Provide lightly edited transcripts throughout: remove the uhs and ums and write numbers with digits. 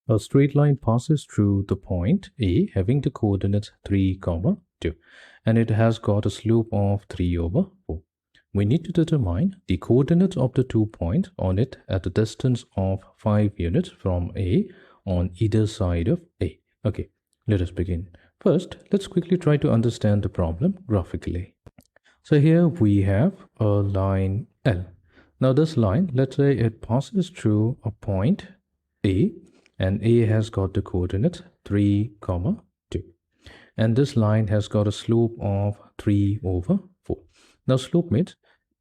A straight line passes through the point A having the coordinates 3, 2, and it has got a slope of 3 over 4. We need to determine the coordinates of the 2 points on it at a distance of 5 units from A on either side of A. Okay, let us begin. First, let's quickly try to understand the problem graphically. So here we have a line L. Now this line, let's say it passes through a point A, and A has got the coordinates 3, 2. And this line has got a slope of 3 over 4. Now slope means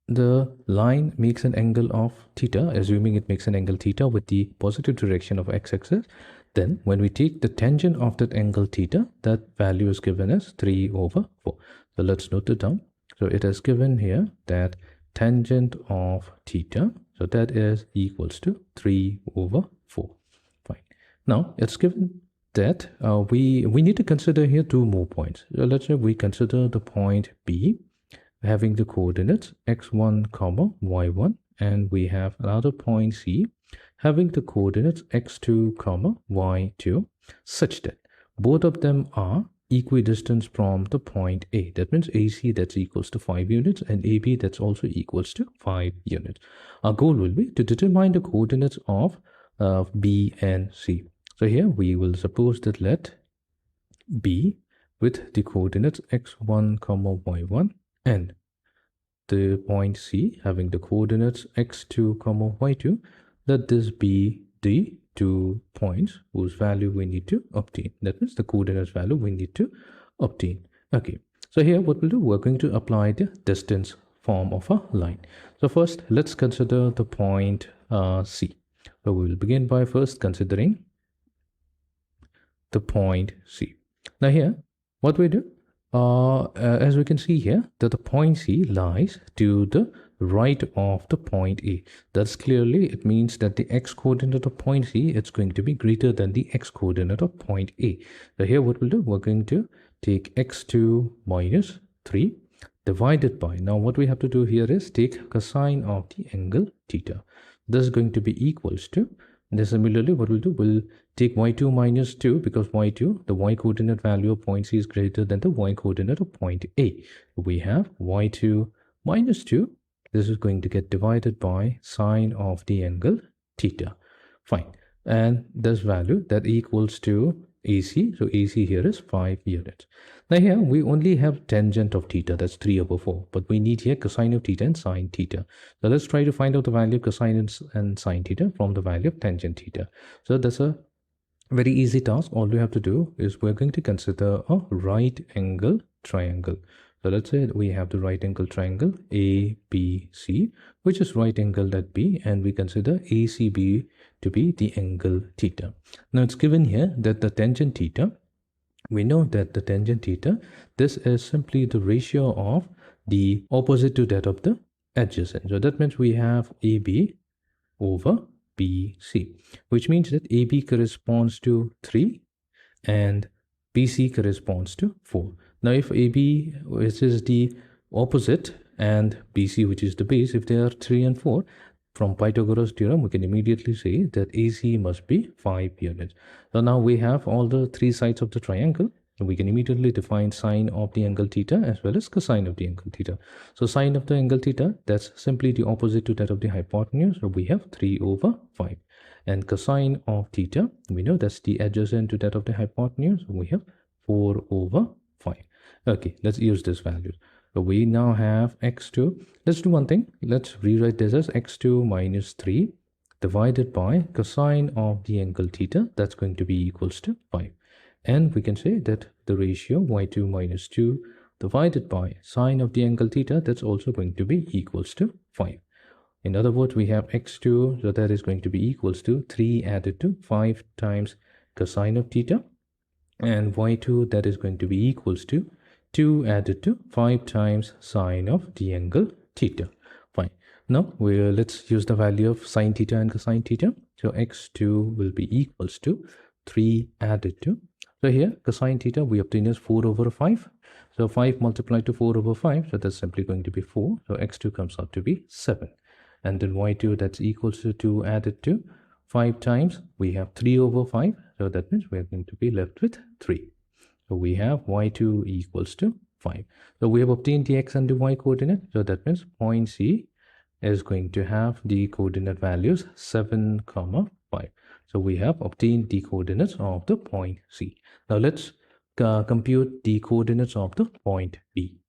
the line makes an angle of theta, assuming it makes an angle theta with the positive direction of x-axis. Then when we take the tangent of that angle theta, that value is given as 3 over 4. So let's note it down. So it is given here that tangent of theta, so that is equals to 3 over 4. Fine. Now it's given that we need to consider here two more points. So let's say we consider the point B having the coordinates x1, y1, and we have another point C having the coordinates x2, y2, such that both of them are equidistant from the point A. That means AC that's equals to 5 units and AB that's also equals to 5 units. Our goal will be to determine the coordinates of B and C. So here we will suppose that let B with the coordinates x1, y1 and the point C having the coordinates x2, y2, let this be the 2 points whose value we need to obtain. That means the coordinates value we need to obtain. Okay, so here what we'll do, we're going to apply the distance form of a line. So first, let's consider the point C. So we will begin by first considering the point C. Now here, what we do, as we can see here, that the point C lies to the right of the point A. That's clearly, it means that the x-coordinate of point C is going to be greater than the x-coordinate of point A. So here what we'll do, we're going to take x2 minus 3 divided by, now what we have to do here is take cosine of the angle theta. This is going to be equals to, and similarly what we'll do, we'll take y2 minus 2 because y2, the y-coordinate value of point C is greater than the y-coordinate of point A. We have y2 minus 2. This is going to get divided by sine of the angle theta. Fine. And this value that equals to AC. So AC here is 5 units. Now here we only have tangent of theta, that's 3 over 4. But we need here cosine of theta and sine theta. So let's try to find out the value of cosine and sine theta from the value of tangent theta. So that's a very easy task. All we have to do is we're going to consider a right angle triangle. So let's say we have the right angle triangle ABC, which is right angled at B, and we consider ACB to be the angle theta. Now it's given here that the tangent theta, we know that the tangent theta, this is simply the ratio of the opposite to that of the adjacent. So that means we have AB over BC, which means that AB corresponds to 3 and BC corresponds to 4. Now if AB, which is the opposite, and BC, which is the base, if they are 3 and 4, from Pythagoras theorem, we can immediately say that AC must be 5 units. So now we have all the 3 sides of the triangle. We can immediately define sine of the angle theta as well as cosine of the angle theta. So sine of the angle theta, that's simply the opposite to that of the hypotenuse. So we have 3 over 5. And cosine of theta, we know that's the adjacent to that of the hypotenuse. So we have 4 over 5. Okay, let's use this value. So we now have x2. Let's do one thing. Let's rewrite this as x2 minus 3 divided by cosine of the angle theta. That's going to be equals to 5. And we can say that the ratio y2 minus 2 divided by sine of the angle theta, that's also going to be equals to 5. In other words, we have x2, so that is going to be equals to 3 added to 5 times cosine of theta. And y2, that is going to be equals to 2 added to 5 times sine of the angle theta. Fine. Now, let's use the value of sine theta and cosine theta. So x2 will be equals to 3 added to, so here cosine theta we obtain as 4 over 5. So 5 multiplied to 4 over 5, so that's simply going to be 4. So x2 comes out to be 7. And then y2, that's equals to 2 added to 5 times, we have 3 over 5. So that means we're going to be left with 3. So we have y2 equals to 5. So we have obtained the x and the y coordinate. So that means point C is going to have the coordinate values 7, 5. So we have obtained the coordinates of the point C. Now let's compute the coordinates of the point B.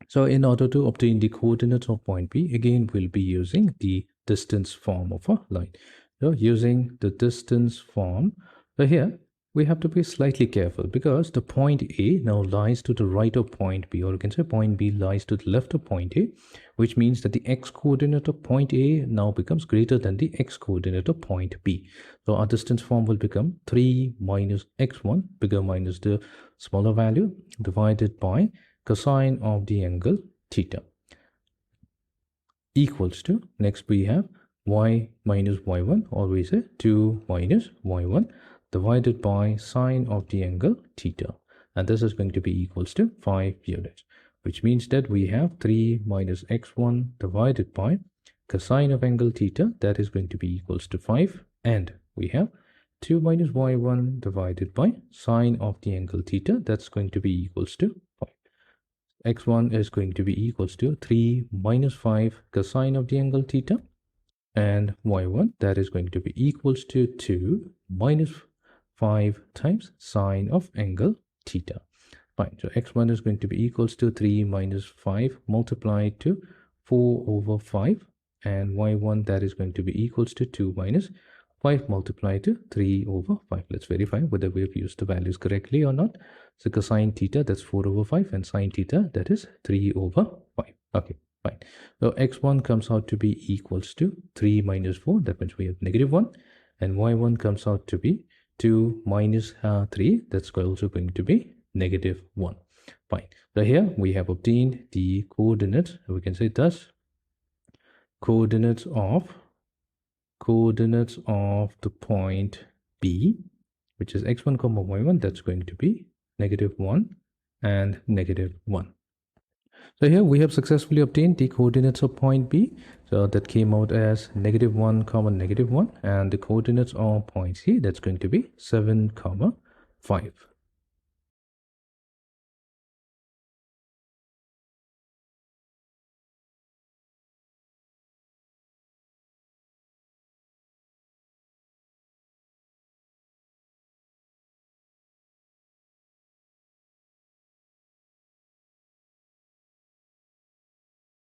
So in order to obtain the coordinates of point B, again, we'll be using the distance form of a line. So using the distance form, so here we have to be slightly careful because the point A now lies to the right of point B, or you can say point B lies to the left of point A, which means that the x coordinate of point A now becomes greater than the x coordinate of point B. So our distance form will become 3 minus x1, bigger minus the smaller value, divided by cosine of the angle theta, equals to, next we have y minus y1, or we say 2 minus y1, divided by sine of the angle theta, and this is going to be equals to 5 units, which means that we have 3 minus x1 divided by cosine of angle theta, that is going to be equals to 5, and we have 2 minus y1 divided by sine of the angle theta, that's going to be equals to 5. x1 is going to be equals to 3 minus 5 cosine of the angle theta, and y1, that is going to be equals to 2 minus 5 times sine of angle theta. Fine. So x1 is going to be equals to 3 minus 5 multiplied to 4 over 5, and y1, that is going to be equals to 2 minus 5 multiplied to 3 over 5. Let's verify whether we have used the values correctly or not. So cosine theta, that's 4 over 5, and sine theta, that is 3 over 5. Okay, fine. So x1 comes out to be equals to 3 minus 4, that means we have negative 1, and y1 comes out to be 2 minus 3, that's also going to be negative 1. Fine. So here we have obtained the coordinates. We can say thus coordinates of the point B, which is x1 comma y1, that's going to be negative 1 and negative 1. So here we have successfully obtained the coordinates of point B. So that came out as negative 1 comma negative 1, and the coordinates of point C, that's going to be 7 comma 5.